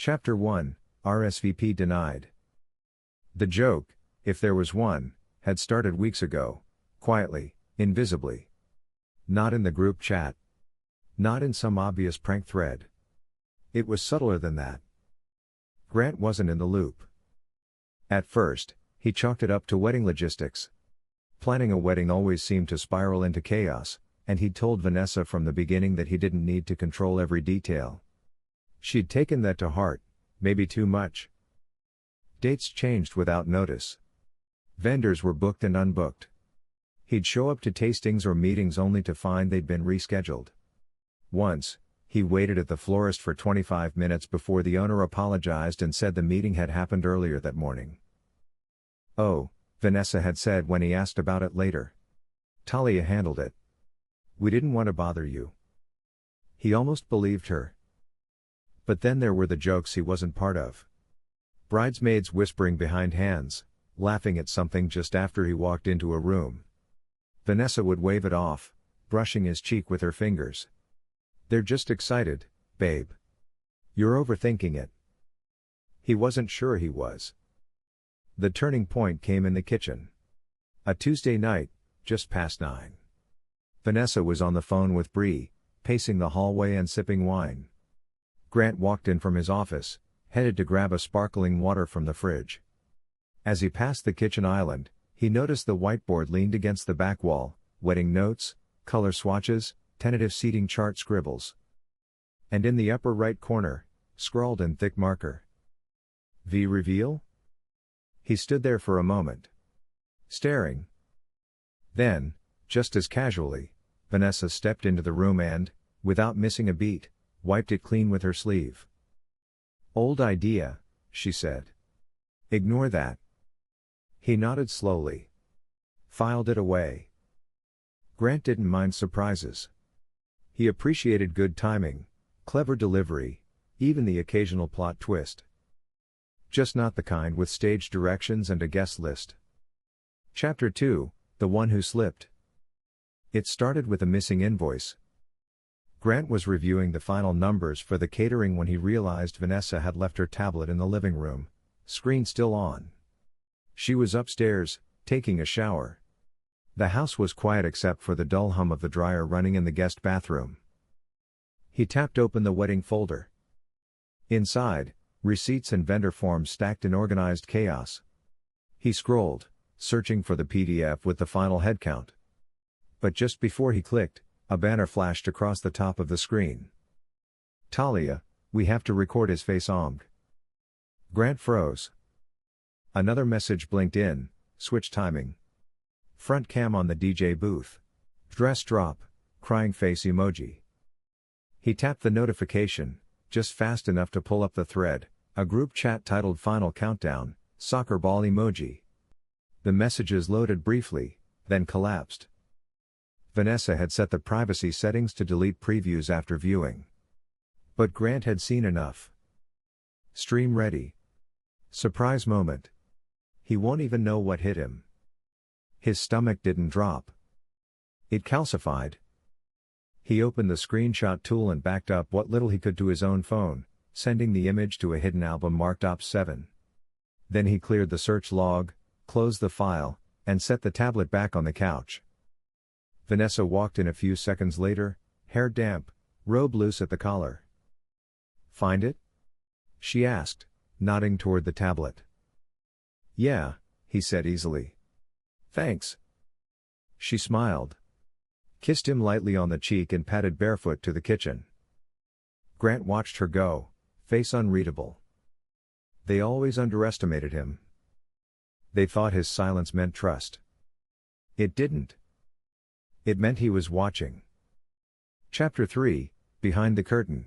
Chapter 1, RSVP denied. The joke, if there was one, had started weeks ago, quietly, invisibly. Not in the group chat. Not in some obvious prank thread. It was subtler than that. Grant wasn't in the loop. At first, he chalked it up to wedding logistics. Planning a wedding always seemed to spiral into chaos, and he'd told Vanessa from the beginning that he didn't need to control every detail. She'd taken that to heart, maybe too much. Dates changed without notice. Vendors were booked and unbooked. He'd show up to tastings or meetings only to find they'd been rescheduled. Once, he waited at the florist for 25 minutes before the owner apologized and said the meeting had happened earlier that morning. "Oh," Vanessa had said when he asked about it later. "Talia handled it. We didn't want to bother you." He almost believed her. But then there were the jokes he wasn't part of. Bridesmaids whispering behind hands, laughing at something just after he walked into a room. Vanessa would wave it off, brushing his cheek with her fingers. "They're just excited, babe. You're overthinking it." He wasn't sure he was. The turning point came in the kitchen. A Tuesday night, just past 9. Vanessa was on the phone with Bree, pacing the hallway and sipping wine. Grant walked in from his office, headed to grab a sparkling water from the fridge. As he passed the kitchen island, he noticed the whiteboard leaned against the back wall, wedding notes, color swatches, tentative seating chart scribbles. And in the upper right corner, scrawled in thick marker, "V reveal?" He stood there for a moment, staring. Then, just as casually, Vanessa stepped into the room and, without missing a beat, wiped it clean with her sleeve. "Old idea," she said. "Ignore that." He nodded slowly. Filed it away. Grant didn't mind surprises. He appreciated good timing, clever delivery, even the occasional plot twist. Just not the kind with stage directions and a guest list. Chapter 2, The One Who Slipped. It started with a missing invoice. Grant was reviewing the final numbers for the catering when he realized Vanessa had left her tablet in the living room, screen still on. She was upstairs, taking a shower. The house was quiet except for the dull hum of the dryer running in the guest bathroom. He tapped open the wedding folder. Inside, receipts and vendor forms stacked in organized chaos. He scrolled, searching for the PDF with the final headcount. But just before he clicked, a banner flashed across the top of the screen. "Talia, we have to record his face omg." Grant froze. Another message blinked in, switch timing. Front cam on the DJ booth. Dress drop, crying face emoji. He tapped the notification, just fast enough to pull up the thread, a group chat titled Final Countdown, soccer ball emoji. The messages loaded briefly, then collapsed. Vanessa had set the privacy settings to delete previews after viewing. But Grant had seen enough. Stream ready. Surprise moment. He won't even know what hit him. His stomach didn't drop. It calcified. He opened the screenshot tool and backed up what little he could to his own phone, sending the image to a hidden album marked OP7. Then he cleared the search log, closed the file, and set the tablet back on the couch. Vanessa walked in a few seconds later, hair damp, robe loose at the collar. "Find it?" she asked, nodding toward the tablet. "Yeah," he said easily. "Thanks." She smiled, kissed him lightly on the cheek and padded barefoot to the kitchen. Grant watched her go, face unreadable. They always underestimated him. They thought his silence meant trust. It didn't. It meant he was watching. Chapter 3, Behind the Curtain.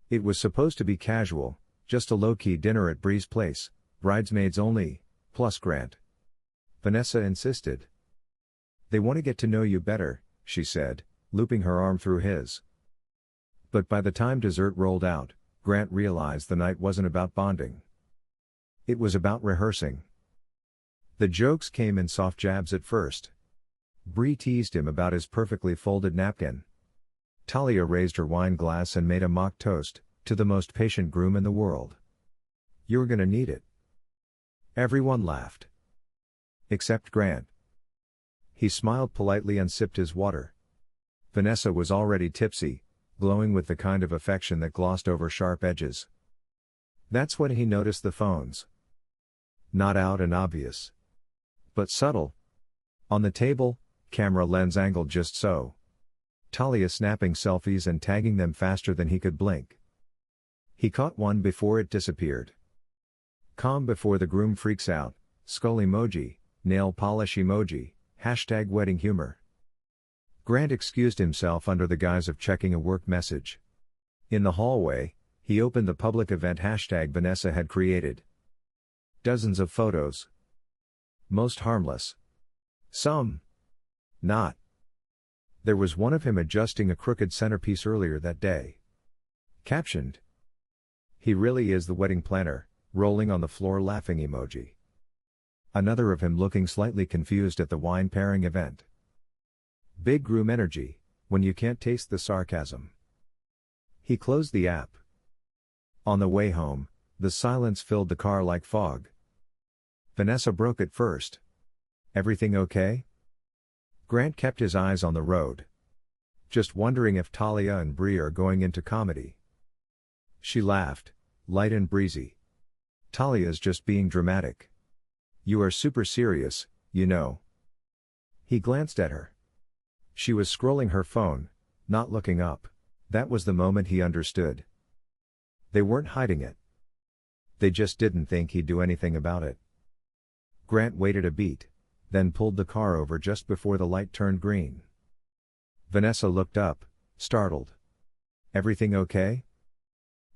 It was supposed to be casual, just a low-key dinner at Bree's place, bridesmaids only, plus Grant. Vanessa insisted. "They want to get to know you better," she said, looping her arm through his. But by the time dessert rolled out, Grant realized the night wasn't about bonding. It was about rehearsing. The jokes came in soft jabs at first. Bree teased him about his perfectly folded napkin. Talia raised her wine glass and made a mock toast, To the most patient groom in the world. You're gonna need it. Everyone laughed. Except Grant. He smiled politely and sipped his water. Vanessa was already tipsy, glowing with the kind of affection that glossed over sharp edges. That's when he noticed the phones. Not out and obvious, but subtle. On the table, camera lens angled just so. Talia snapping selfies and tagging them faster than he could blink. He caught one before it disappeared. Calm before the groom freaks out, skull emoji, nail polish emoji, #wedding humor. Grant excused himself under the guise of checking a work message. In the hallway, he opened the public event Vanessa had created. Dozens of photos. Most harmless. Some. Not. There was one of him adjusting a crooked centerpiece earlier that day. Captioned. He really is the wedding planner, rolling on the floor laughing emoji. Another of him looking slightly confused at the wine pairing event. Big groom energy, when you can't taste the sarcasm. He closed the app. On the way home, the silence filled the car like fog. Vanessa broke it first. Everything okay? Grant kept his eyes on the road. Just wondering if Talia and Bree are going into comedy. She laughed, light and breezy. Talia's just being dramatic. You are super serious, you know. He glanced at her. She was scrolling her phone, not looking up. That was the moment he understood. They weren't hiding it. They just didn't think he'd do anything about it. Grant waited a beat, then pulled the car over just before the light turned green. Vanessa looked up, startled. Everything okay?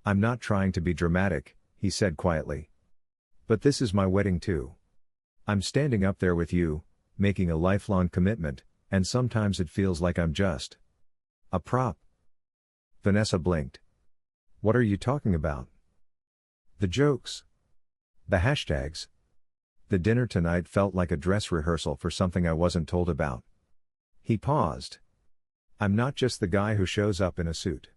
I'm not trying to be dramatic, he said quietly. But this is my wedding too. I'm standing up there with you, making a lifelong commitment, and sometimes it feels like I'm just a prop. Vanessa blinked. What are you talking about? The jokes. The hashtags. The dinner tonight felt like a dress rehearsal for something I wasn't told about. He paused. I'm not just the guy who shows up in a suit.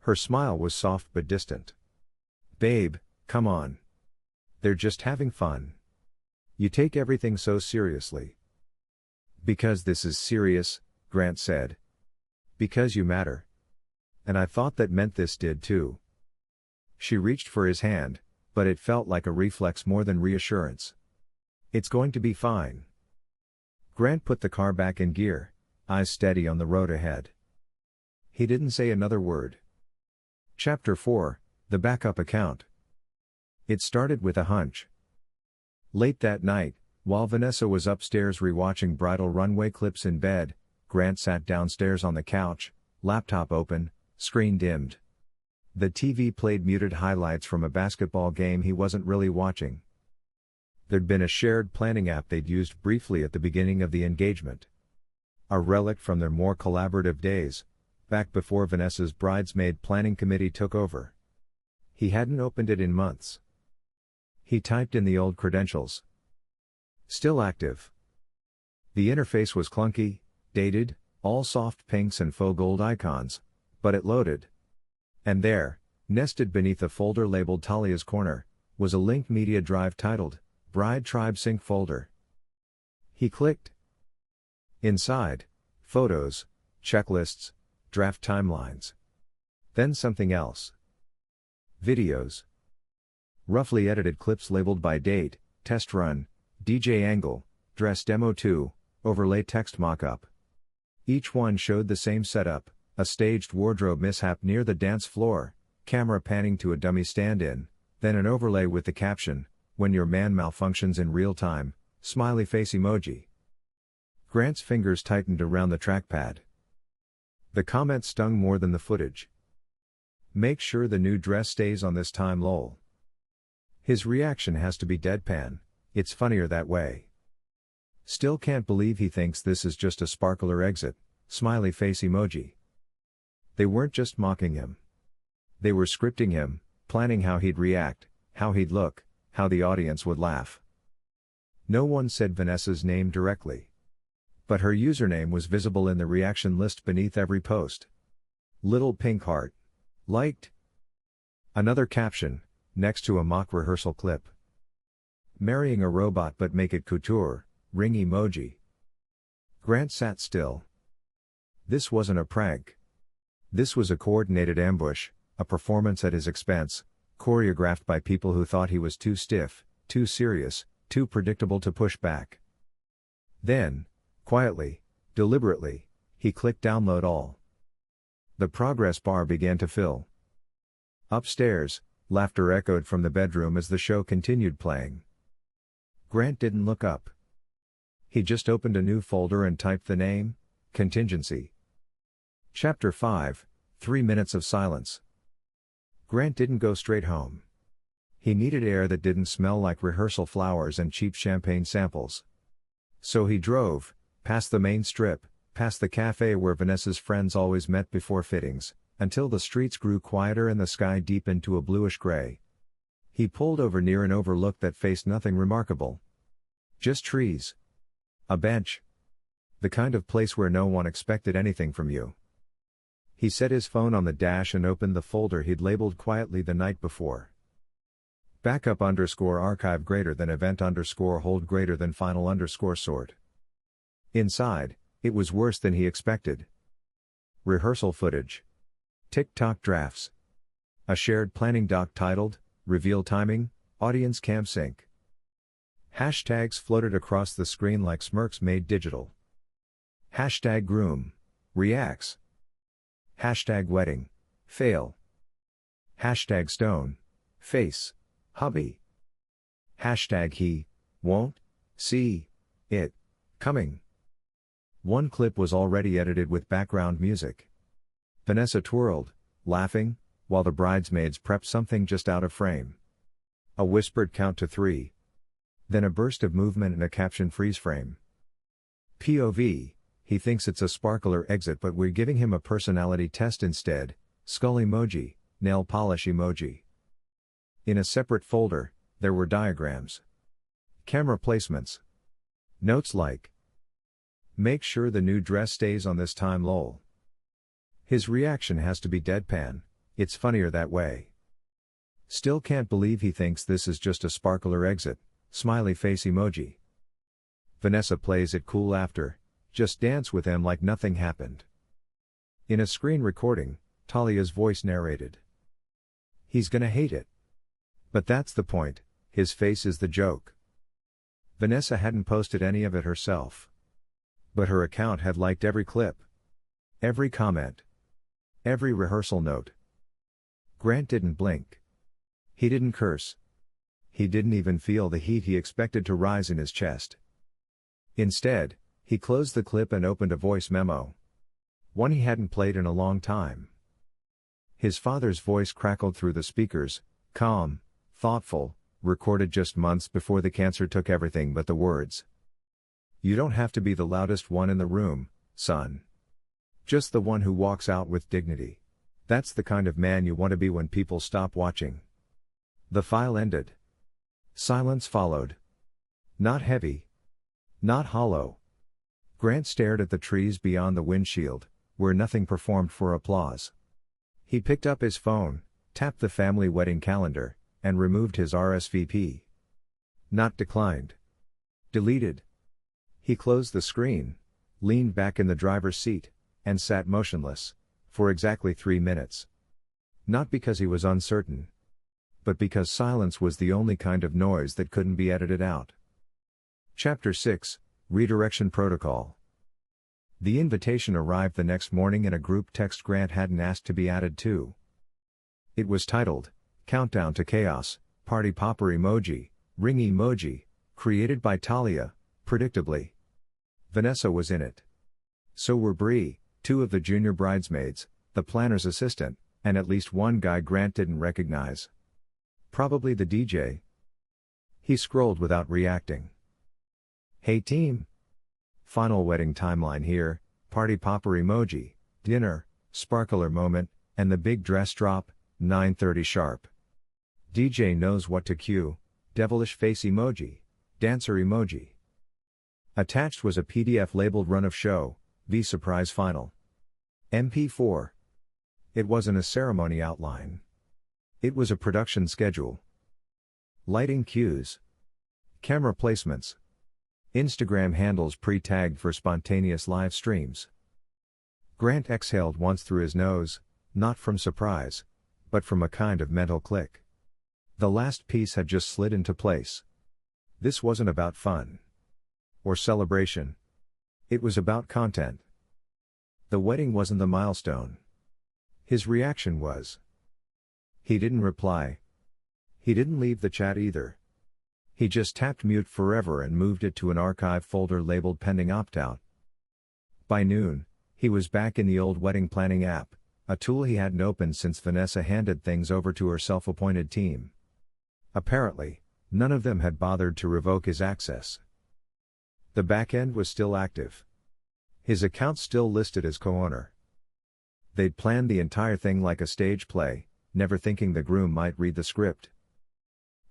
Her smile was soft but distant. Babe, come on. They're just having fun. You take everything so seriously. Because this is serious, Grant said. Because you matter. And I thought that meant this did too. She reached for his hand, but it felt like a reflex more than reassurance. It's going to be fine. Grant put the car back in gear, eyes steady on the road ahead. He didn't say another word. Chapter 4, The Backup Account. It started with a hunch. Late that night, while Vanessa was upstairs rewatching bridal runway clips in bed, Grant sat downstairs on the couch, laptop open, screen dimmed. The TV played muted highlights from a basketball game he wasn't really watching. There'd been a shared planning app they'd used briefly at the beginning of the engagement. A relic from their more collaborative days, back before Vanessa's bridesmaid planning committee took over. He hadn't opened it in months. He typed in the old credentials. Still active. The interface was clunky, dated, all soft pinks and faux gold icons, but it loaded. And there, nested beneath a folder labeled Talia's Corner, was a linked media drive titled, Bride Tribe Sync Folder. He clicked. Inside, photos, checklists, draft timelines. Then something else. Videos. Roughly edited clips labeled by date, test run, DJ angle, dress demo 2, overlay text mockup. Each one showed the same setup, a staged wardrobe mishap near the dance floor, camera panning to a dummy stand-in, then an overlay with the caption, when your man malfunctions in real time, smiley face emoji. Grant's fingers tightened around the trackpad. The comment stung more than the footage. Make sure the new dress stays on this time lol. His reaction has to be deadpan, it's funnier that way. Still can't believe he thinks this is just a sparkler exit, smiley face emoji. They weren't just mocking him. They were scripting him, planning how he'd react, how he'd look, how the audience would laugh. No one said Vanessa's name directly. But her username was visible in the reaction list beneath every post. Little pink heart. Liked. Another caption, next to a mock rehearsal clip. Marrying a robot but make it couture, ring emoji. Grant sat still. This wasn't a prank. This was a coordinated ambush, a performance at his expense, choreographed by people who thought he was too stiff, too serious, too predictable to push back. Then, quietly, deliberately, he clicked download all. The progress bar began to fill. Upstairs, laughter echoed from the bedroom as the show continued playing. Grant didn't look up. He just opened a new folder and typed the name, Contingency. Chapter 5, 3 minutes of silence. Grant didn't go straight home. He needed air that didn't smell like rehearsal flowers and cheap champagne samples. So he drove, past the main strip, past the cafe where Vanessa's friends always met before fittings, until the streets grew quieter and the sky deepened to a bluish gray. He pulled over near an overlook that faced nothing remarkable. Just trees. A bench. The kind of place where no one expected anything from you. He set his phone on the dash and opened the folder he'd labeled quietly the night before. Backup_archive greater than event_hold greater than final_sort. Inside, it was worse than he expected. Rehearsal footage. TikTok drafts. A shared planning doc titled, Reveal Timing, Audience Cam Sync. Hashtags floated across the screen like smirks made digital. Hashtag groom. Reacts. Hashtag wedding. Fail. Hashtag stone. Face. Hubby. Hashtag he. Won't. See. It. Coming. One clip was already edited with background music. Vanessa twirled, laughing, while the bridesmaids prepped something just out of frame. A whispered count to 3. Then a burst of movement and a caption freeze frame. POV, he thinks it's a sparkler exit but we're giving him a personality test instead, skull emoji, nail polish emoji. In a separate folder, there were diagrams. Camera placements. Notes like, make sure the new dress stays on this time lol. His reaction has to be deadpan, it's funnier that way. Still can't believe he thinks this is just a sparkler exit, smiley face emoji. Vanessa plays it cool after, just dance with him like nothing happened. In a screen recording, Talia's voice narrated. He's gonna hate it. But that's the point, his face is the joke. Vanessa hadn't posted any of it herself. But her account had liked every clip. Every comment. Every rehearsal note. Grant didn't blink. He didn't curse. He didn't even feel the heat he expected to rise in his chest. Instead, he closed the clip and opened a voice memo. One he hadn't played in a long time. His father's voice crackled through the speakers, calm, thoughtful, recorded just months before the cancer took everything but the words. You don't have to be the loudest one in the room, son. Just the one who walks out with dignity. That's the kind of man you want to be when people stop watching. The file ended. Silence followed. Not heavy. Not hollow. Grant stared at the trees beyond the windshield, where nothing performed for applause. He picked up his phone, tapped the family wedding calendar, and removed his RSVP. Not declined. Deleted. He closed the screen, leaned back in the driver's seat, and sat motionless, for exactly 3 minutes. Not because he was uncertain, but because silence was the only kind of noise that couldn't be edited out. Chapter 6, Redirection Protocol. The invitation arrived the next morning in a group text Grant hadn't asked to be added to. It was titled, Countdown to Chaos, Party Popper Emoji, Ring Emoji, created by Talia, predictably. Vanessa was in it. So were Bree, 2 of the junior bridesmaids, the planner's assistant, and at least one guy Grant didn't recognize. Probably the DJ. He scrolled without reacting. Hey team. Final wedding timeline here, party popper emoji, dinner, sparkler moment, and the big dress drop, 9:30 sharp. DJ knows what to cue, devilish face emoji, dancer emoji. Attached was a PDF labeled Run of Show, V Surprise Final. MP4. It wasn't a ceremony outline. It was a production schedule. Lighting cues. Camera placements. Instagram handles pre-tagged for spontaneous live streams. Grant exhaled once through his nose, not from surprise, but from a kind of mental click. The last piece had just slid into place. This wasn't about fun or celebration. It was about content. The wedding wasn't the milestone. His reaction was. He didn't reply. He didn't leave the chat either. He just tapped mute forever and moved it to an archive folder labeled pending opt-out. By noon, he was back in the old wedding planning app, a tool he hadn't opened since Vanessa handed things over to her self-appointed team. Apparently, none of them had bothered to revoke his access. The back-end was still active. His account still listed as co-owner. They'd planned the entire thing like a stage play, never thinking the groom might read the script.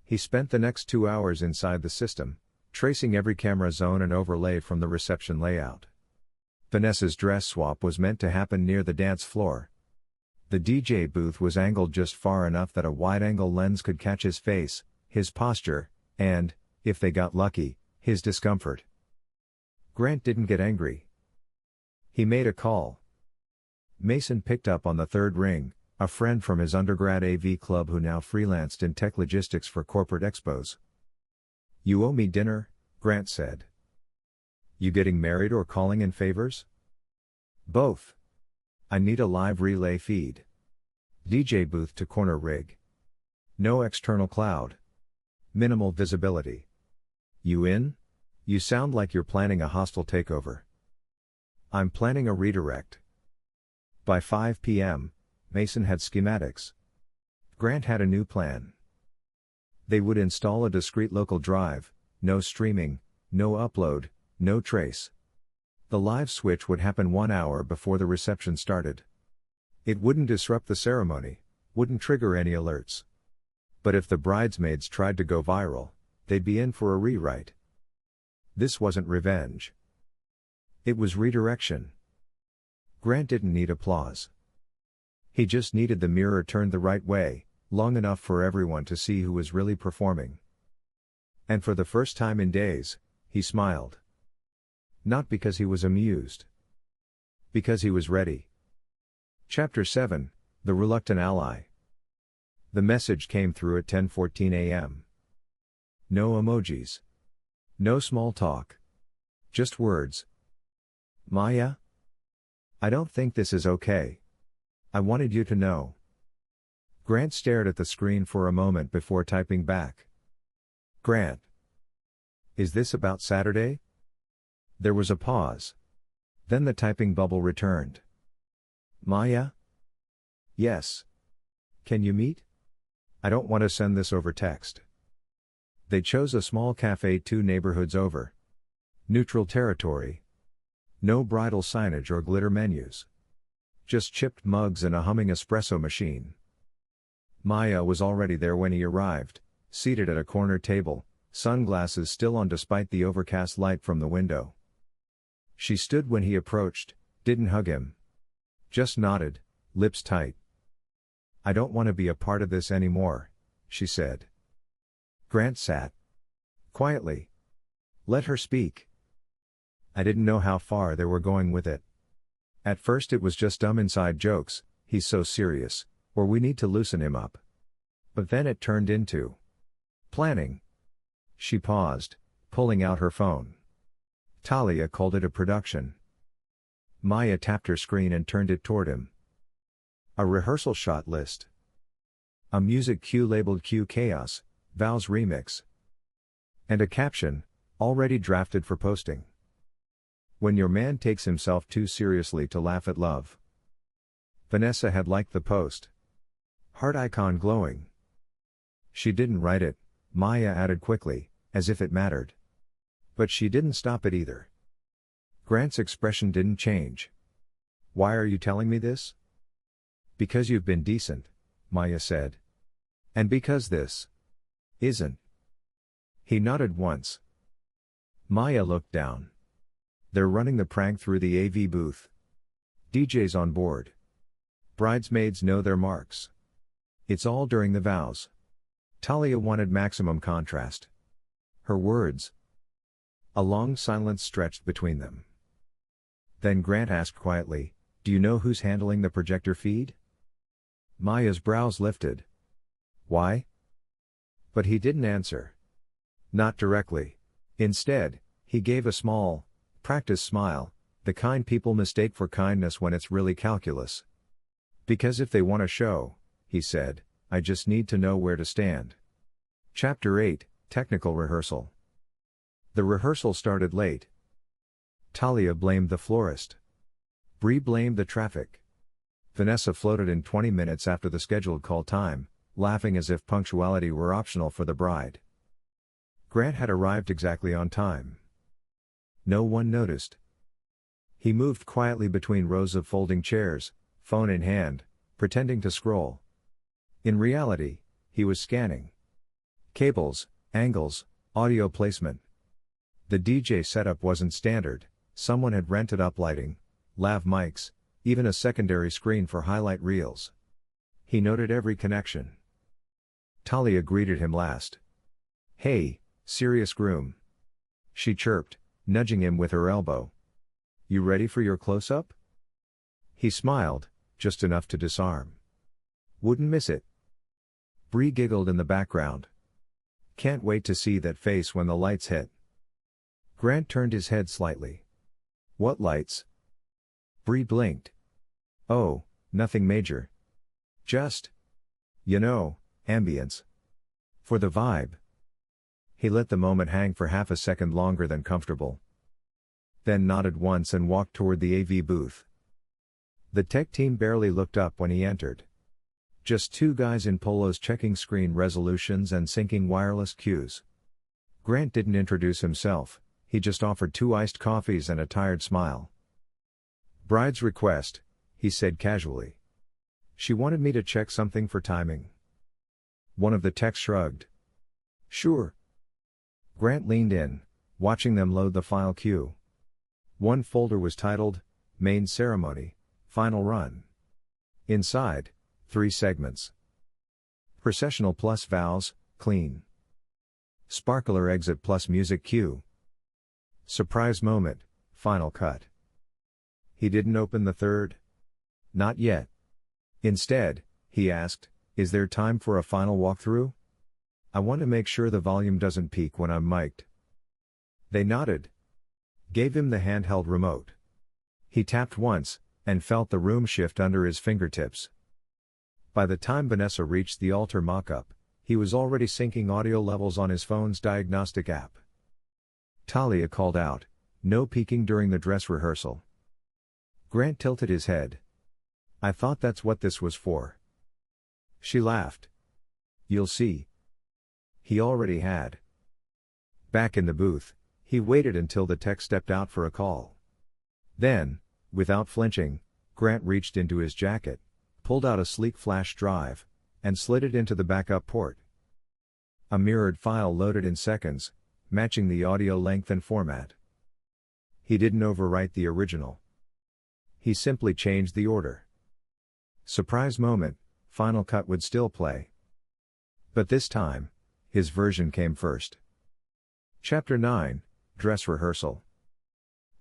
He spent the next 2 hours inside the system, tracing every camera zone and overlay from the reception layout. Vanessa's dress swap was meant to happen near the dance floor. The DJ booth was angled just far enough that a wide-angle lens could catch his face, his posture, and, if they got lucky, his discomfort. Grant didn't get angry. He made a call. Mason picked up on the third ring, a friend from his undergrad AV club who now freelanced in tech logistics for corporate expos. "You owe me dinner," Grant said. "You getting married or calling in favors?" "Both. I need a live relay feed. DJ booth to corner rig. No external cloud. Minimal visibility. You in? You sound like you're planning a hostile takeover." "I'm planning a redirect." By 5 p.m., Mason had schematics. Grant had a new plan. They would install a discrete local drive, no streaming, no upload, no trace. The live switch would happen 1 hour before the reception started. It wouldn't disrupt the ceremony, wouldn't trigger any alerts. But if the bridesmaids tried to go viral, they'd be in for a rewrite. This wasn't revenge. It was redirection. Grant didn't need applause. He just needed the mirror turned the right way, long enough for everyone to see who was really performing. And for the first time in days, he smiled. Not because he was amused. Because he was ready. Chapter 7, The Reluctant Ally. The message came through at 10:14 a.m. No emojis. No small talk. Just words. "Maya? I don't think this is okay. I wanted you to know." Grant stared at the screen for a moment before typing back. "Grant. Is this about Saturday?" There was a pause. Then the typing bubble returned. "Maya? Yes. Can you meet? I don't want to send this over text." They chose a small cafe 2 neighborhoods over. Neutral territory. No bridal signage or glitter menus. Just chipped mugs and a humming espresso machine. Maya was already there when he arrived, seated at a corner table, sunglasses still on despite the overcast light from the window. She stood when he approached, didn't hug him. Just nodded, lips tight. "I don't want to be a part of this anymore," she said. Grant sat quietly. Let her speak. "I didn't know how far they were going with it. At first it was just dumb inside jokes, he's so serious, or we need to loosen him up. But then it turned into planning." She paused, pulling out her phone. Talia called it a production. Maya tapped her screen and turned it toward him. A rehearsal shot list. A music cue labeled Q Chaos, Vows Remix. And a caption, already drafted for posting. "When your man takes himself too seriously to laugh at love." Vanessa had liked the post. Heart icon glowing. She didn't write it, Maya added quickly, as if it mattered. But she didn't stop it either. Grant's expression didn't change. "Why are you telling me this?" "Because you've been decent," Maya said. "And because this isn't." He nodded once. Maya looked down. They're running the prank through the AV booth. DJ's on board. Bridesmaids know their marks. It's all during the vows. Talia wanted maximum contrast. Her words. A long silence stretched between them. Then Grant asked quietly, "Do you know who's handling the projector feed?" Maya's brows lifted. "Why?" But he didn't answer. Not directly. Instead, he gave a small, practiced smile, the kind people mistake for kindness when it's really calculus. "Because if they want a show," he said, "I just need to know where to stand." Chapter 8, Technical Rehearsal. The rehearsal started late. Talia blamed the florist. Bree blamed the traffic. Vanessa floated in 20 minutes after the scheduled call time, laughing as if punctuality were optional for the bride. Grant had arrived exactly on time. No one noticed. He moved quietly between rows of folding chairs, phone in hand, pretending to scroll. In reality, he was scanning cables, angles, audio placement. The DJ setup wasn't standard. Someone had rented up lighting, lav mics, even a secondary screen for highlight reels. He noted every connection. Talia greeted him last. "Hey, serious groom," she chirped, nudging him with her elbow. "You ready for your close-up?" He smiled, just enough to disarm. "Wouldn't miss it." Bree giggled in the background. "Can't wait to see that face when the lights hit." Grant turned his head slightly. "What lights?" Bree blinked. "Oh, nothing major. Just, ambience. For the vibe." He let the moment hang for half a second longer than comfortable. Then nodded once and walked toward the AV booth. The tech team barely looked up when he entered. Just two guys in polos checking screen resolutions and syncing wireless cues. Grant didn't introduce himself, he just offered 2 iced coffees and a tired smile. "Bride's request," he said casually. "She wanted me to check something for timing." One of the techs shrugged. "Sure." Grant leaned in, watching them load the file queue. One folder was titled, "Main Ceremony, Final Run." Inside, 3 segments. Processional plus vows, clean. Sparkler exit plus music cue. Surprise moment, final cut. He didn't open the third? Not yet. Instead, he asked, "Is there time for a final walkthrough? I want to make sure the volume doesn't peak when I'm mic'd." They nodded. Gave him the handheld remote. He tapped once, and felt the room shift under his fingertips. By the time Vanessa reached the altar mock-up, he was already syncing audio levels on his phone's diagnostic app. Talia called out, "No peeking during the dress rehearsal." Grant tilted his head. "I thought that's what this was for." She laughed. "You'll see." He already had. Back in the booth, he waited until the tech stepped out for a call. Then, without flinching, Grant reached into his jacket, pulled out a sleek flash drive, and slid it into the backup port. A mirrored file loaded in seconds, matching the audio length and format. He didn't overwrite the original. He simply changed the order. Surprise moment, Final Cut would still play. But this time, his version came first. Chapter 9, Dress Rehearsal.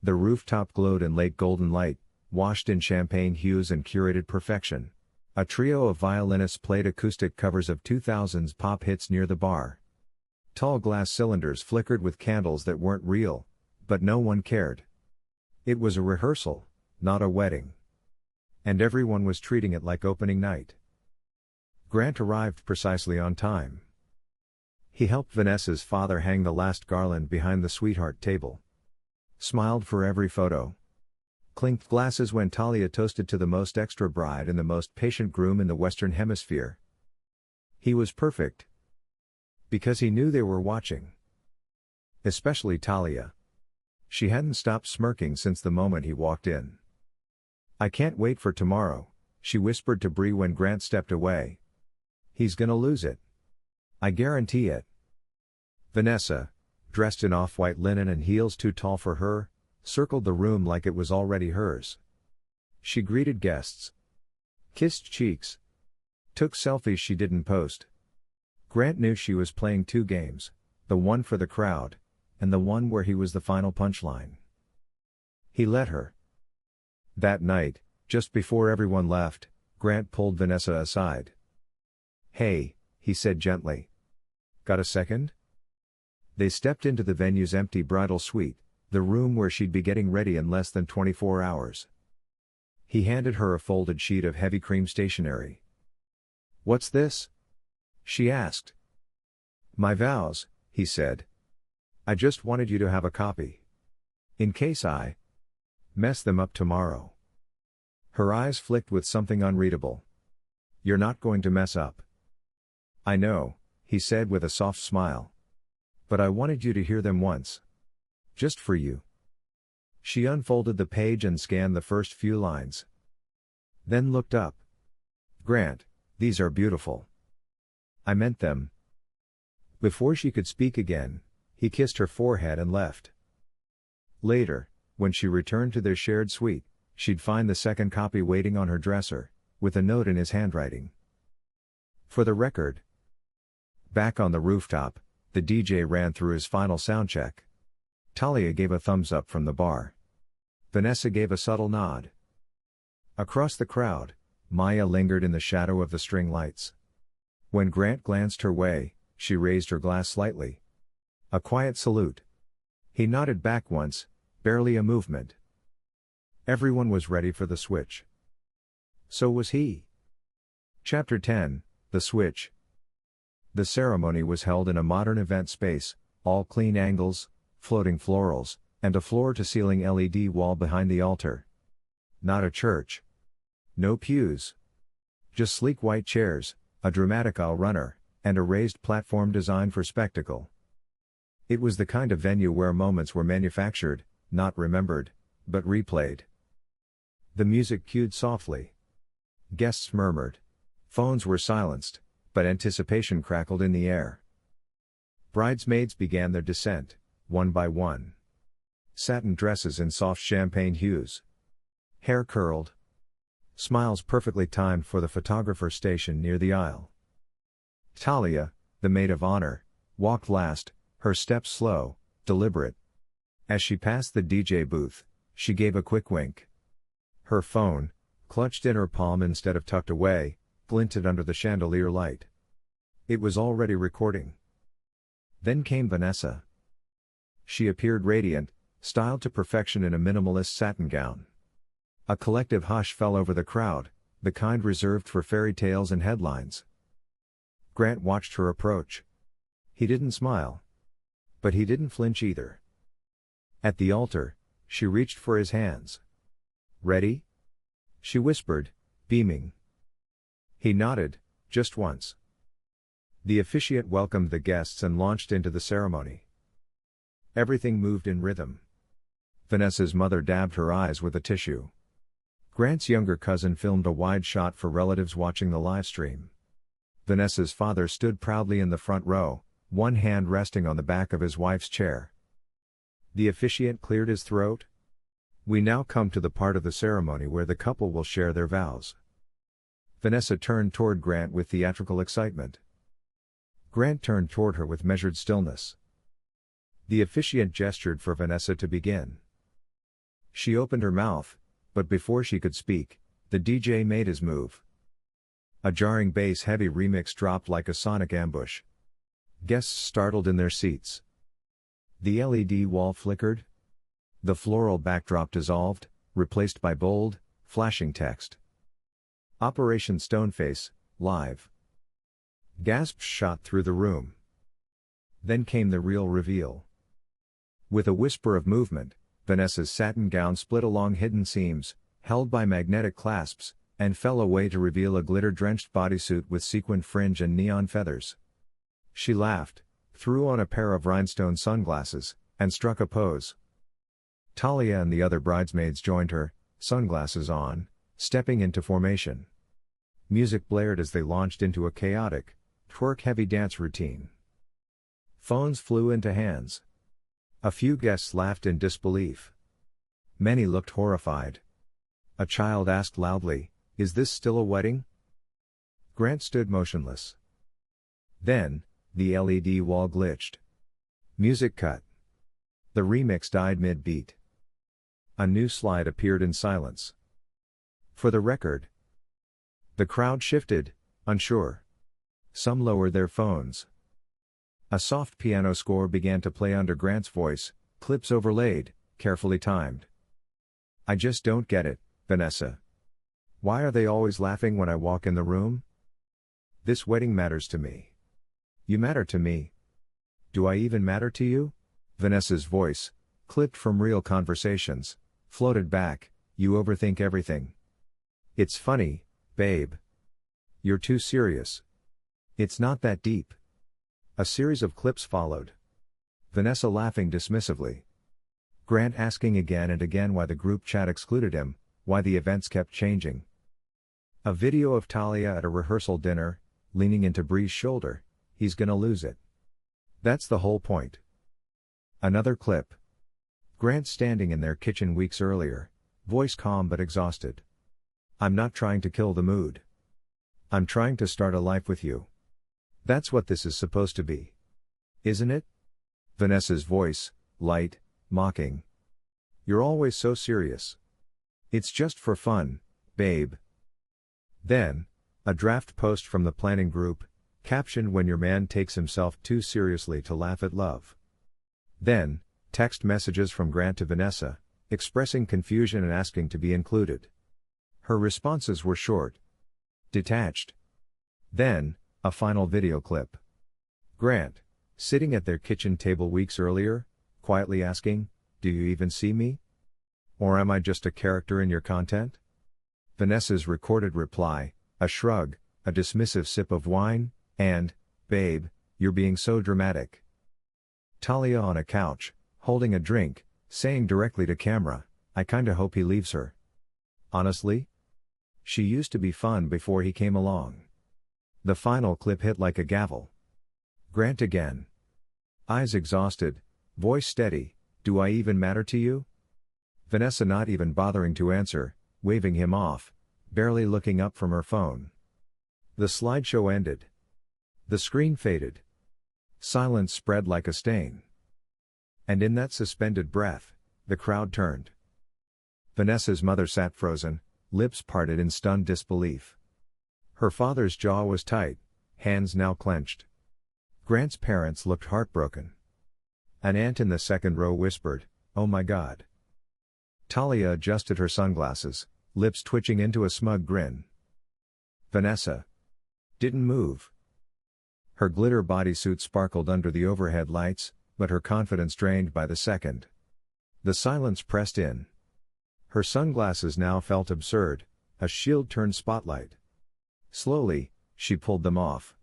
The rooftop glowed in late golden light, washed in champagne hues and curated perfection. A trio of violinists played acoustic covers of 2000s pop hits near the bar. Tall glass cylinders flickered with candles that weren't real, but no one cared. It was a rehearsal, not a wedding. And everyone was treating it like opening night. Grant arrived precisely on time. He helped Vanessa's father hang the last garland behind the sweetheart table. Smiled for every photo. Clinked glasses when Talia toasted to the most extra bride and the most patient groom in the Western Hemisphere. He was perfect. Because he knew they were watching. Especially Talia. She hadn't stopped smirking since the moment he walked in. "I can't wait for tomorrow," she whispered to Bree when Grant stepped away. "He's gonna lose it. I guarantee it." Vanessa, dressed in off-white linen and heels too tall for her, circled the room like it was already hers. She greeted guests. Kissed cheeks. Took selfies she didn't post. Grant knew she was playing two games, the one for the crowd, and the one where he was the final punchline. He let her. That night, just before everyone left, Grant pulled Vanessa aside. "Hey," he said gently. "Got a second?" They stepped into the venue's empty bridal suite, the room where she'd be getting ready in less than 24 hours. He handed her a folded sheet of heavy cream stationery. "What's this?" she asked. "My vows," he said. "I just wanted you to have a copy. In case I mess them up tomorrow." Her eyes flicked with something unreadable. "You're not going to mess up." "I know," he said with a soft smile. "But I wanted you to hear them once. Just for you." She unfolded the page and scanned the first few lines. Then looked up. "Grant, these are beautiful." "I meant them." Before she could speak again, he kissed her forehead and left. Later, when she returned to their shared suite, she'd find the second copy waiting on her dresser, with a note in his handwriting. "For the record." Back on the rooftop, the DJ ran through his final soundcheck. Talia gave a thumbs up from the bar. Vanessa gave a subtle nod. Across the crowd, Maya lingered in the shadow of the string lights. When Grant glanced her way, she raised her glass slightly. A quiet salute. He nodded back once, barely a movement. Everyone was ready for the switch. So was he. Chapter 10, The Switch. The ceremony was held in a modern event space, all clean angles, floating florals, and a floor-to-ceiling LED wall behind the altar. Not a church. No pews. Just sleek white chairs, a dramatic aisle runner, and a raised platform designed for spectacle. It was the kind of venue where moments were manufactured, not remembered, but replayed. The music cued softly. Guests murmured. Phones were silenced, but anticipation crackled in the air. Bridesmaids began their descent, one by one. Satin dresses in soft champagne hues. Hair curled. Smiles perfectly timed for the photographer stationed near the aisle. Talia, the maid of honor, walked last, her steps slow, deliberate. As she passed the DJ booth, she gave a quick wink. Her phone, clutched in her palm instead of tucked away, glinted under the chandelier light. It was already recording. Then came Vanessa. She appeared radiant, styled to perfection in a minimalist satin gown. A collective hush fell over the crowd, the kind reserved for fairy tales and headlines. Grant watched her approach. He didn't smile. But he didn't flinch either. At the altar, she reached for his hands. "Ready?" she whispered, beaming. He nodded, just once. The officiant welcomed the guests and launched into the ceremony. Everything moved in rhythm. Vanessa's mother dabbed her eyes with a tissue. Grant's younger cousin filmed a wide shot for relatives watching the live stream. Vanessa's father stood proudly in the front row, one hand resting on the back of his wife's chair. The officiant cleared his throat. "We now come to the part of the ceremony where the couple will share their vows." Vanessa turned toward Grant with theatrical excitement. Grant turned toward her with measured stillness. The officiant gestured for Vanessa to begin. She opened her mouth, but before she could speak, the DJ made his move. A jarring bass-heavy remix dropped like a sonic ambush. Guests startled in their seats. The LED wall flickered. The floral backdrop dissolved, replaced by bold, flashing text. "Operation Stoneface, live." Gasps shot through the room. Then came the real reveal. With a whisper of movement, Vanessa's satin gown split along hidden seams, held by magnetic clasps, and fell away to reveal a glitter-drenched bodysuit with sequined fringe and neon feathers. She laughed, threw on a pair of rhinestone sunglasses, and struck a pose. Talia and the other bridesmaids joined her, sunglasses on, stepping into formation. Music blared as they launched into a chaotic, twerk-heavy dance routine. Phones flew into hands. A few guests laughed in disbelief. Many looked horrified. A child asked loudly, "Is this still a wedding?" Grant stood motionless. Then, the LED wall glitched. Music cut. The remix died mid-beat. A new slide appeared in silence. For the record. The crowd shifted, unsure. Some lowered their phones. A soft piano score began to play under Grant's voice, clips overlaid, carefully timed. I just don't get it, Vanessa. Why are they always laughing when I walk in the room? This wedding matters to me. You matter to me. Do I even matter to you? Vanessa's voice, clipped from real conversations, floated back, you overthink everything. It's funny, babe. You're too serious. It's not that deep. A series of clips followed. Vanessa laughing dismissively. Grant asking again and again why the group chat excluded him, why the events kept changing. A video of Talia at a rehearsal dinner, leaning into Bree's shoulder, he's gonna lose it. That's the whole point. Another clip. Grant standing in their kitchen weeks earlier, voice calm but exhausted. I'm not trying to kill the mood. I'm trying to start a life with you. That's what this is supposed to be. Isn't it? Vanessa's voice, light, mocking. You're always so serious. It's just for fun, babe. Then, a draft post from the planning group, captioned when your man takes himself too seriously to laugh at love. Then, text messages from Grant to Vanessa, expressing confusion and asking to be included. Her responses were short. Detached. Then, a final video clip. Grant, sitting at their kitchen table weeks earlier, quietly asking, do you even see me? Or am I just a character in your content? Vanessa's recorded reply, a shrug, a dismissive sip of wine, and, babe, you're being so dramatic. Talia on a couch, holding a drink, saying directly to camera, I kinda hope he leaves her. Honestly? She used to be fun before he came along. The final clip hit like a gavel. Grant again. Eyes exhausted, voice steady, do I even matter to you? Vanessa not even bothering to answer, waving him off, barely looking up from her phone. The slideshow ended. The screen faded. Silence spread like a stain. And in that suspended breath, the crowd turned. Vanessa's mother sat frozen, lips parted in stunned disbelief. Her father's jaw was tight, hands now clenched. Grant's parents looked heartbroken. An aunt in the second row whispered, oh my God. Talia adjusted her sunglasses, lips twitching into a smug grin. Vanessa didn't move. Her glitter bodysuit sparkled under the overhead lights, but her confidence drained by the second. The silence pressed in. Her sunglasses now felt absurd, a shield-turned spotlight. Slowly, she pulled them off.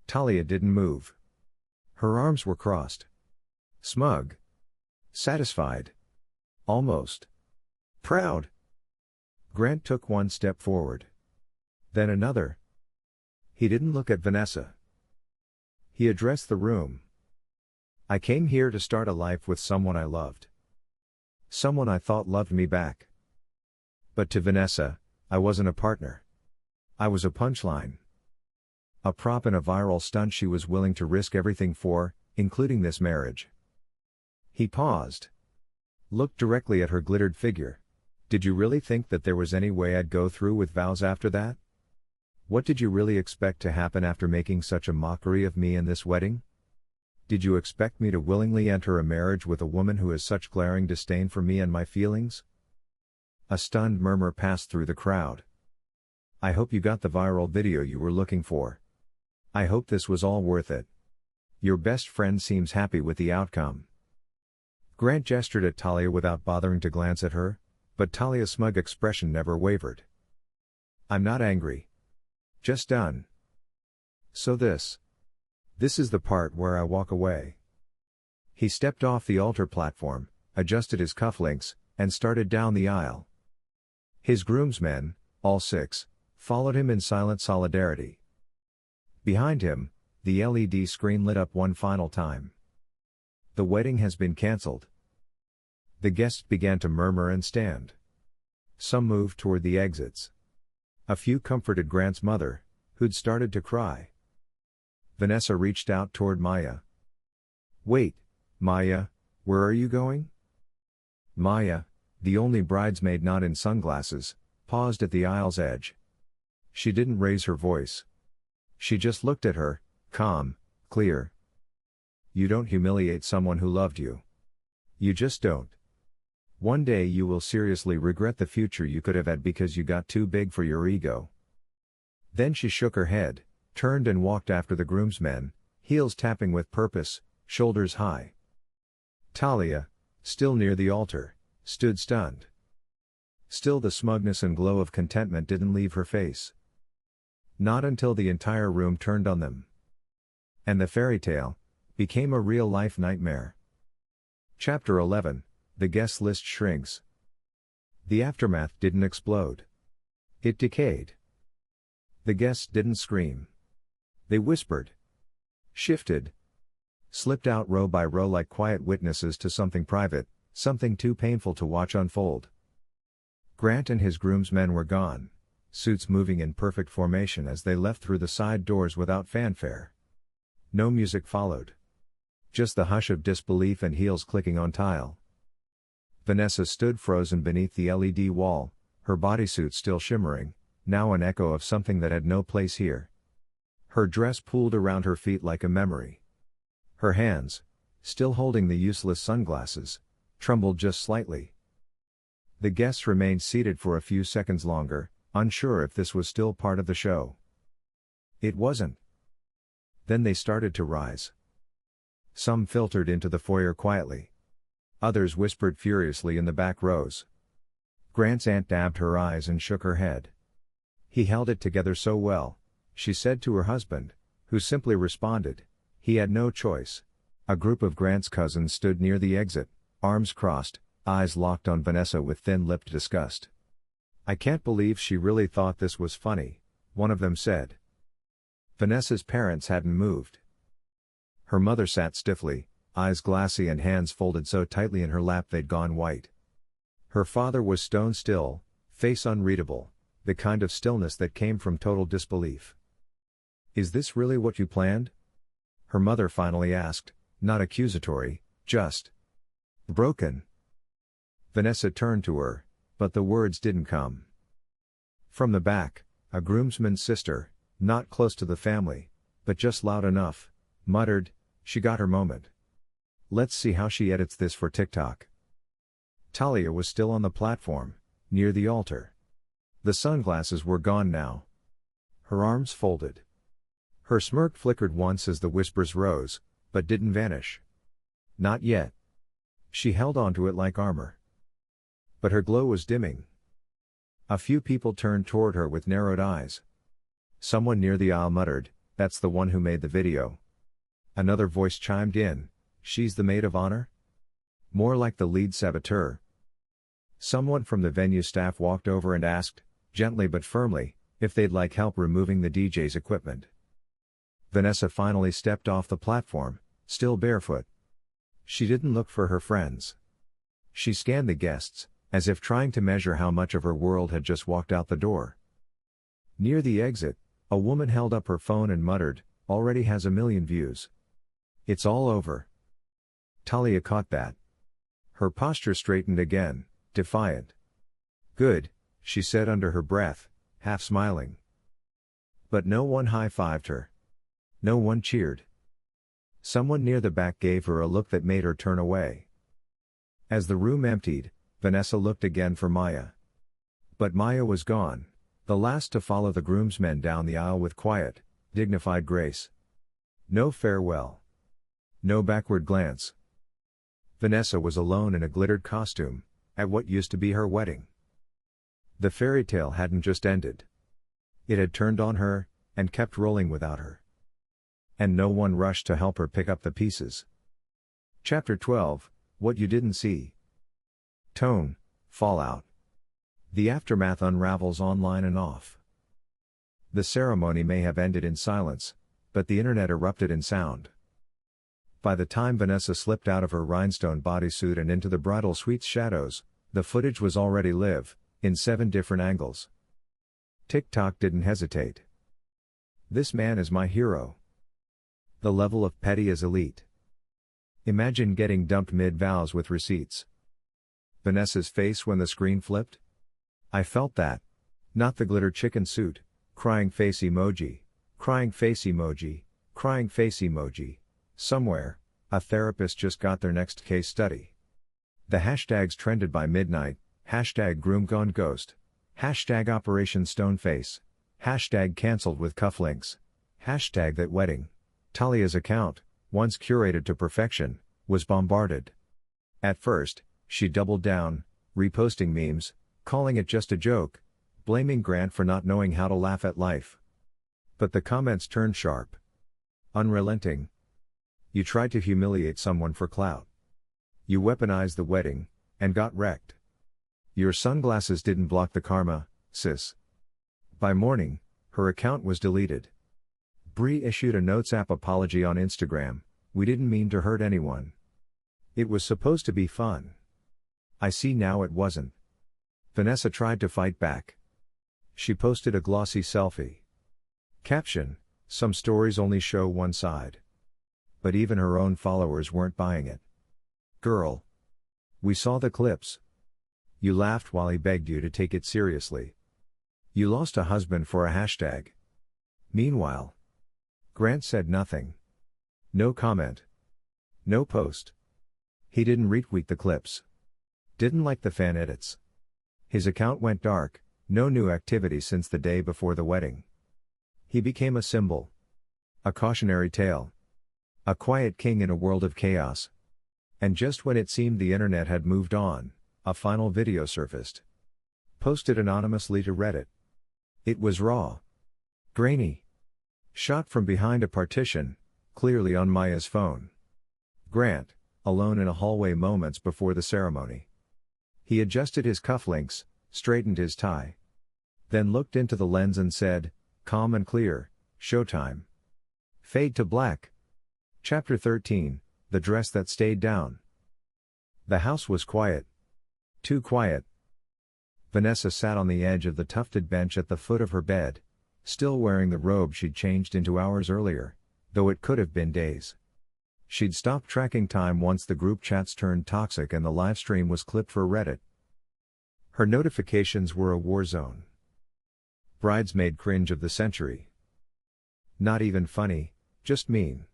Talia didn't move. Her arms were crossed. Smug. Satisfied. Almost. Proud. Grant took one step forward. Then another. He didn't look at Vanessa. He addressed the room. I came here to start a life with someone I loved. Someone I thought loved me back. But to Vanessa, I wasn't a partner. I was a punchline. A prop in a viral stunt she was willing to risk everything for, including this marriage. He paused. Looked directly at her glittered figure. Did you really think that there was any way I'd go through with vows after that? What did you really expect to happen after making such a mockery of me in this wedding? Did you expect me to willingly enter a marriage with a woman who has such glaring disdain for me and my feelings? A stunned murmur passed through the crowd. I hope you got the viral video you were looking for. I hope this was all worth it. Your best friend seems happy with the outcome. Grant gestured at Talia without bothering to glance at her, but Talia's smug expression never wavered. I'm not angry. Just done. So this is the part where I walk away. He stepped off the altar platform, adjusted his cufflinks, and started down the aisle. His groomsmen, all 6, followed him in silent solidarity. Behind him, the LED screen lit up one final time. The wedding has been cancelled. The guests began to murmur and stand. Some moved toward the exits. A few comforted Grant's mother, who'd started to cry. Vanessa reached out toward Maya. "Wait, Maya, where are you going?" Maya, the only bridesmaid not in sunglasses, paused at the aisle's edge. She didn't raise her voice. She just looked at her, calm, clear. "You don't humiliate someone who loved you. You just don't. One day you will seriously regret the future you could have had because you got too big for your ego." Then she shook her head, turned and walked after the groomsmen, heels tapping with purpose, shoulders high. Talia, still near the altar, stood stunned. Still the smugness and glow of contentment didn't leave her face. Not until the entire room turned on them. And the fairy tale became a real-life nightmare. Chapter 11, The Guest List Shrinks. The aftermath didn't explode. It decayed. The guests didn't scream. They whispered. Shifted. Slipped out row by row like quiet witnesses to something private, something too painful to watch unfold. Grant and his groomsmen were gone, suits moving in perfect formation as they left through the side doors without fanfare. No music followed. Just the hush of disbelief and heels clicking on tile. Vanessa stood frozen beneath the LED wall, her bodysuit still shimmering, now an echo of something that had no place here. Her dress pooled around her feet like a memory. Her hands, still holding the useless sunglasses, trembled just slightly. The guests remained seated for a few seconds longer, unsure if this was still part of the show. It wasn't. Then they started to rise. Some filtered into the foyer quietly. Others whispered furiously in the back rows. Grant's aunt dabbed her eyes and shook her head. He held it together so well, she said to her husband, who simply responded, he had no choice. A group of Grant's cousins stood near the exit, arms crossed, eyes locked on Vanessa with thin-lipped disgust. "I can't believe she really thought this was funny," one of them said. Vanessa's parents hadn't moved. Her mother sat stiffly, eyes glassy and hands folded so tightly in her lap they'd gone white. Her father was stone still, face unreadable, the kind of stillness that came from total disbelief. "Is this really what you planned?" her mother finally asked, not accusatory, just broken. Vanessa turned to her, but the words didn't come. From the back, a groomsman's sister, not close to the family, but just loud enough, muttered, "She got her moment. Let's see how she edits this for TikTok." Talia was still on the platform, near the altar. The sunglasses were gone now. Her arms folded. Her smirk flickered once as the whispers rose, but didn't vanish. Not yet. She held onto it like armor. But her glow was dimming. A few people turned toward her with narrowed eyes. Someone near the aisle muttered, "That's the one who made the video." Another voice chimed in, "She's the maid of honor?" More like the lead saboteur. Someone from the venue staff walked over and asked, gently but firmly, if they'd like help removing the DJ's equipment. Vanessa finally stepped off the platform, still barefoot. She didn't look for her friends. She scanned the guests, as if trying to measure how much of her world had just walked out the door. Near the exit, a woman held up her phone and muttered, "Already has 1 million views. It's all over." Talia caught that. Her posture straightened again, defiant. "Good," she said under her breath, half smiling. But no one high-fived her. No one cheered. Someone near the back gave her a look that made her turn away. As the room emptied, Vanessa looked again for Maya. But Maya was gone, the last to follow the groomsmen down the aisle with quiet, dignified grace. No farewell. No backward glance. Vanessa was alone in a glittered costume, at what used to be her wedding. The fairy tale hadn't just ended. It had turned on her, and kept rolling without her. And no one rushed to help her pick up the pieces. Chapter 12, What You Didn't See. Tone, fallout. The aftermath unravels online and off. The ceremony may have ended in silence, but the internet erupted in sound. By the time Vanessa slipped out of her rhinestone bodysuit and into the bridal suite's shadows, the footage was already live, in 7 different angles. TikTok didn't hesitate. This man is my hero. The level of petty is elite. Imagine getting dumped mid-vows with receipts. Vanessa's face when the screen flipped? I felt that. Not the glitter chicken suit, crying face emoji, crying face emoji, crying face emoji. Somewhere, a therapist just got their next case study. The hashtags trended by midnight, hashtag groom gone ghost, hashtag Operation Stoneface, hashtag cancelled with cufflinks, hashtag that wedding. Talia's account, once curated to perfection, was bombarded. At first, she doubled down, reposting memes, calling it just a joke, blaming Grant for not knowing how to laugh at life. But the comments turned sharp. Unrelenting. You tried to humiliate someone for clout. You weaponized the wedding, and got wrecked. Your sunglasses didn't block the karma, sis. By morning, her account was deleted. Bree issued a Notes app apology on Instagram. We didn't mean to hurt anyone. It was supposed to be fun. I see now it wasn't. Vanessa tried to fight back. She posted a glossy selfie. Caption: some stories only show one side. But even her own followers weren't buying it. Girl. We saw the clips. You laughed while he begged you to take it seriously. You lost a husband for a hashtag. Meanwhile, Grant said nothing. No comment. No post. He didn't retweet the clips. Didn't like the fan edits. His account went dark, no new activity since the day before the wedding. He became a symbol. A cautionary tale. A quiet king in a world of chaos. And just when it seemed the internet had moved on, a final video surfaced. Posted anonymously to Reddit. It was raw. Grainy. Shot from behind a partition, clearly on Maya's phone. Grant, alone in a hallway moments before the ceremony. He adjusted his cufflinks, straightened his tie. Then looked into the lens and said, calm and clear, showtime. Fade to black. Chapter 13, The Dress That Stayed Down. The house was quiet. Too quiet. Vanessa sat on the edge of the tufted bench at the foot of her bed, still wearing the robe she'd changed into hours earlier, though it could have been days. She'd stopped tracking time once the group chats turned toxic and the livestream was clipped for Reddit. Her notifications were a war zone. Bridesmaid cringe of the century. Not even funny, just mean.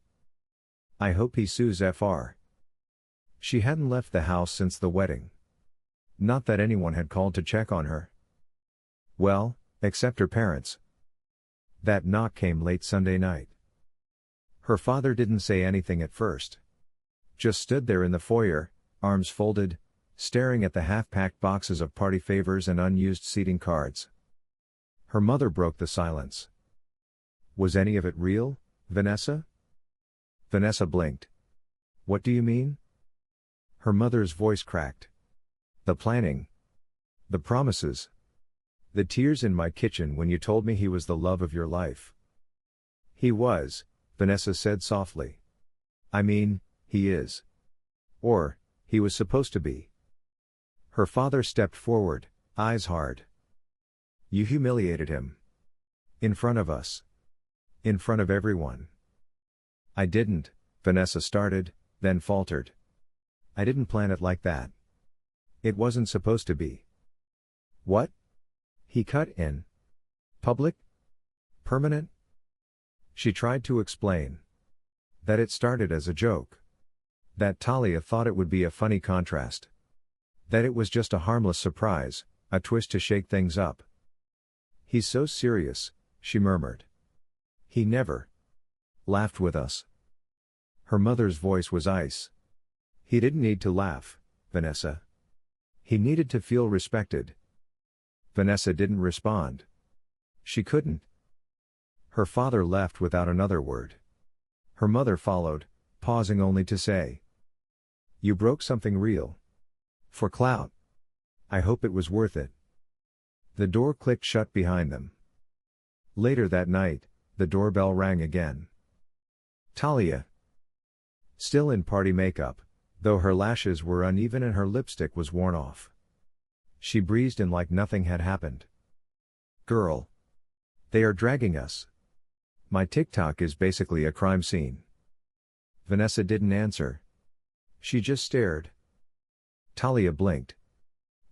I hope he sues FR. She hadn't left the house since the wedding. Not that anyone had called to check on her. Well, except her parents. That knock came late Sunday night. Her father didn't say anything at first. Just stood there in the foyer, arms folded, staring at the half-packed boxes of party favors and unused seating cards. Her mother broke the silence. Was any of it real, Vanessa? Vanessa blinked. What do you mean? Her mother's voice cracked. The planning. The promises. The tears in my kitchen when you told me he was the love of your life. He was, Vanessa said softly. I mean, he is. Or, he was supposed to be. Her father stepped forward, eyes hard. You humiliated him. In front of us. In front of everyone. I didn't, Vanessa started, then faltered. I didn't plan it like that. It wasn't supposed to be. What? He cut in. Public? Permanent? She tried to explain. That it started as a joke. That Talia thought it would be a funny contrast. That it was just a harmless surprise, a twist to shake things up. He's so serious, she murmured. He never laughed with us. Her mother's voice was ice. He didn't need to laugh, Vanessa. He needed to feel respected. Vanessa didn't respond. She couldn't. Her father left without another word. Her mother followed, pausing only to say, you broke something real. For clout. I hope it was worth it. The door clicked shut behind them. Later that night, the doorbell rang again. Talia. Still in party makeup, though her lashes were uneven and her lipstick was worn off. She breezed in like nothing had happened. Girl. They are dragging us. My TikTok is basically a crime scene. Vanessa didn't answer. She just stared. Talia blinked.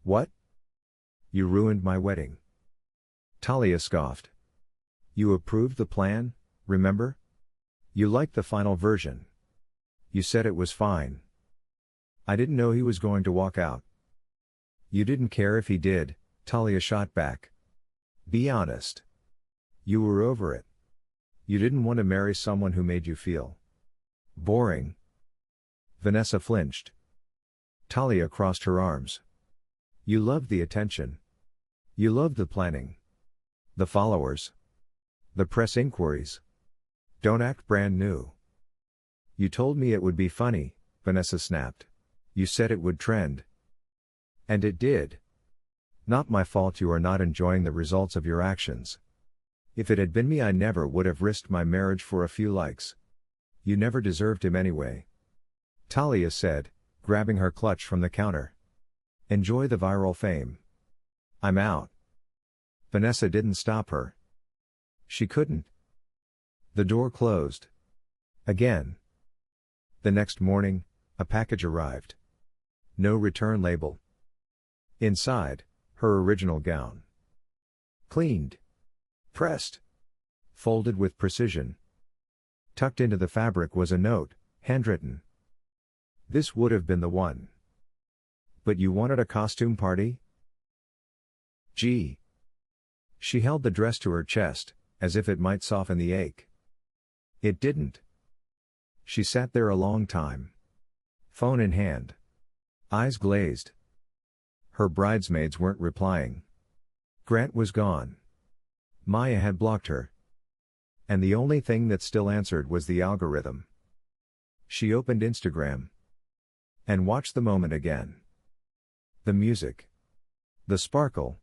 What? You ruined my wedding. Talia scoffed. You approved the plan, remember? You liked the final version. You said it was fine. I didn't know he was going to walk out. You didn't care if he did, Talia shot back. Be honest. You were over it. You didn't want to marry someone who made you feel boring. Vanessa flinched. Talia crossed her arms. You loved the attention. You loved the planning. The followers. The press inquiries. Don't act brand new. You told me it would be funny, Vanessa snapped. You said it would trend. And it did. Not my fault you are not enjoying the results of your actions. If it had been me, I never would have risked my marriage for a few likes. You never deserved him anyway. Talia said, grabbing her clutch from the counter. Enjoy the viral fame. I'm out. Vanessa didn't stop her. She couldn't. The door closed. Again. The next morning, a package arrived. No return label. Inside, her original gown. Cleaned. Pressed. Folded with precision. Tucked into the fabric was a note, handwritten. This would have been the one. But you wanted a costume party? Gee. She held the dress to her chest, as if it might soften the ache. It didn't. She sat there a long time. Phone in hand. Eyes glazed. Her bridesmaids weren't replying. Grant was gone. Maya had blocked her. And the only thing that still answered was the algorithm. She opened Instagram. And watched the moment again. The music. The sparkle.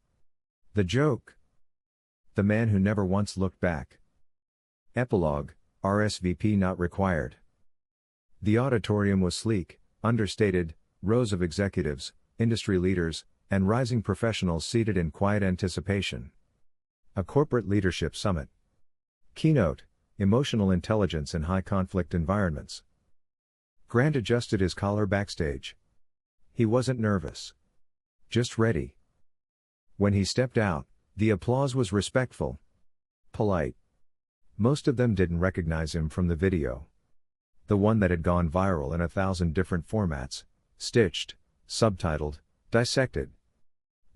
The joke. The man who never once looked back. Epilogue, RSVP not required. The auditorium was sleek, understated, rows of executives, industry leaders, and rising professionals seated in quiet anticipation. A corporate leadership summit. Keynote, Emotional Intelligence in High Conflict Environments. Grant adjusted his collar backstage. He wasn't nervous. Just ready. When he stepped out, the applause was respectful. Polite. Most of them didn't recognize him from the video. The one that had gone viral in 1,000 different formats, stitched, subtitled, dissected.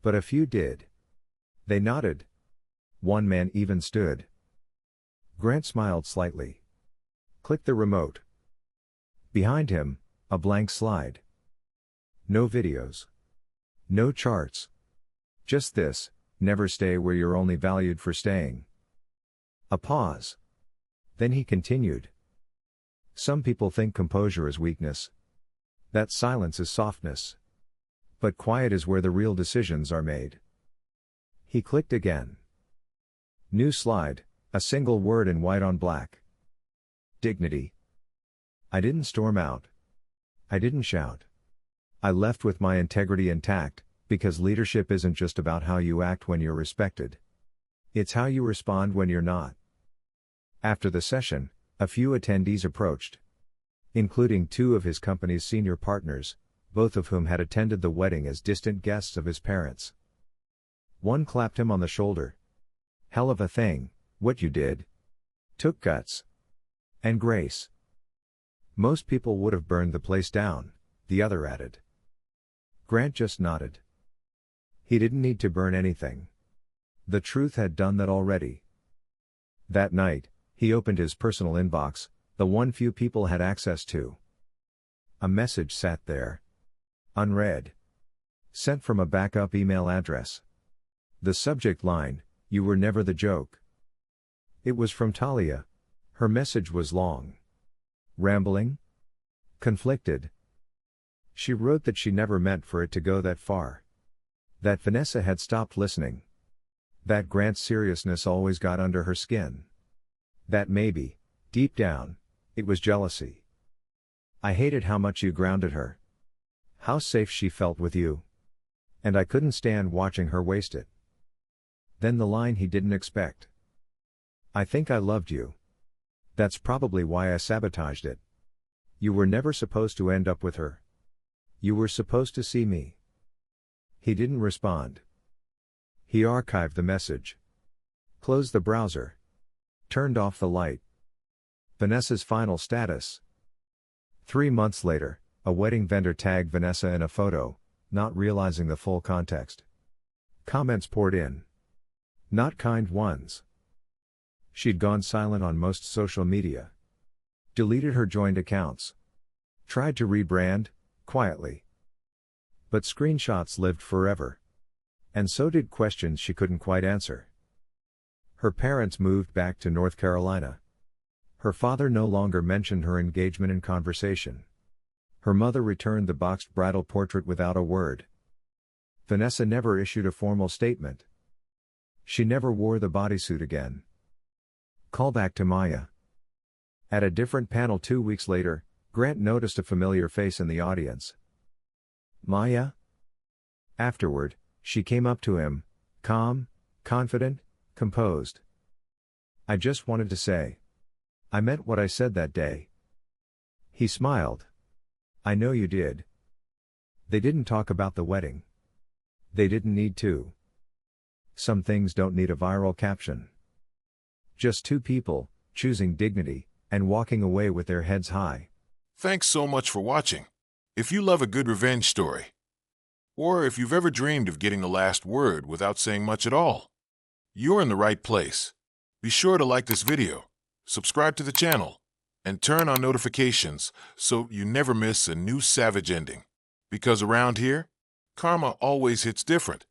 But a few did. They nodded. One man even stood. Grant smiled slightly. Clicked the remote. Behind him, a blank slide. No videos. No charts. Just this, never stay where you're only valued for staying. A pause. Then he continued. Some people think composure is weakness. That silence is softness. But quiet is where the real decisions are made. He clicked again. New slide, a single word in white on black. Dignity. I didn't storm out. I didn't shout. I left with my integrity intact, because leadership isn't just about how you act when you're respected. It's how you respond when you're not. After the session, a few attendees approached. Including two of his company's senior partners, both of whom had attended the wedding as distant guests of his parents. One clapped him on the shoulder. Hell of a thing, what you did. Took guts. And grace. Most people would have burned the place down, the other added. Grant just nodded. He didn't need to burn anything. The truth had done that already. That night, he opened his personal inbox, the one few people had access to. A message sat there. Unread. Sent from a backup email address. The subject line, you were never the joke. It was from Talia. Her message was long. Rambling? Conflicted. She wrote that she never meant for it to go that far. That Vanessa had stopped listening. That Grant's seriousness always got under her skin. That maybe, deep down, it was jealousy. I hated how much you grounded her. How safe she felt with you. And I couldn't stand watching her waste it. Then the line he didn't expect. I think I loved you, That's probably why I sabotaged it. You were never supposed to end up with her. You were supposed to see me. He didn't respond. He archived the message. Closed the browser. Turned off the light. Vanessa's final status. 3 months later, a wedding vendor tagged Vanessa in a photo, not realizing the full context. Comments poured in. Not kind ones. She'd gone silent on most social media. Deleted her joined accounts. Tried to rebrand, quietly. But screenshots lived forever. And so did questions she couldn't quite answer. Her parents moved back to North Carolina. Her father no longer mentioned her engagement in conversation. Her mother returned the boxed bridal portrait without a word. Vanessa never issued a formal statement. She never wore the bodysuit again. Callback to Maya. At a different panel 2 weeks later, Grant noticed a familiar face in the audience. Maya? Afterward, she came up to him, calm, confident, composed. I just wanted to say. I meant what I said that day. He smiled. I know you did. They didn't talk about the wedding. They didn't need to. Some things don't need a viral caption. Just two people, choosing dignity, and walking away with their heads high. Thanks so much for watching. If you love a good revenge story, or if you've ever dreamed of getting the last word without saying much at all, you're in the right place. Be sure to like this video, subscribe to the channel, and turn on notifications so you never miss a new savage ending. Because around here, karma always hits different.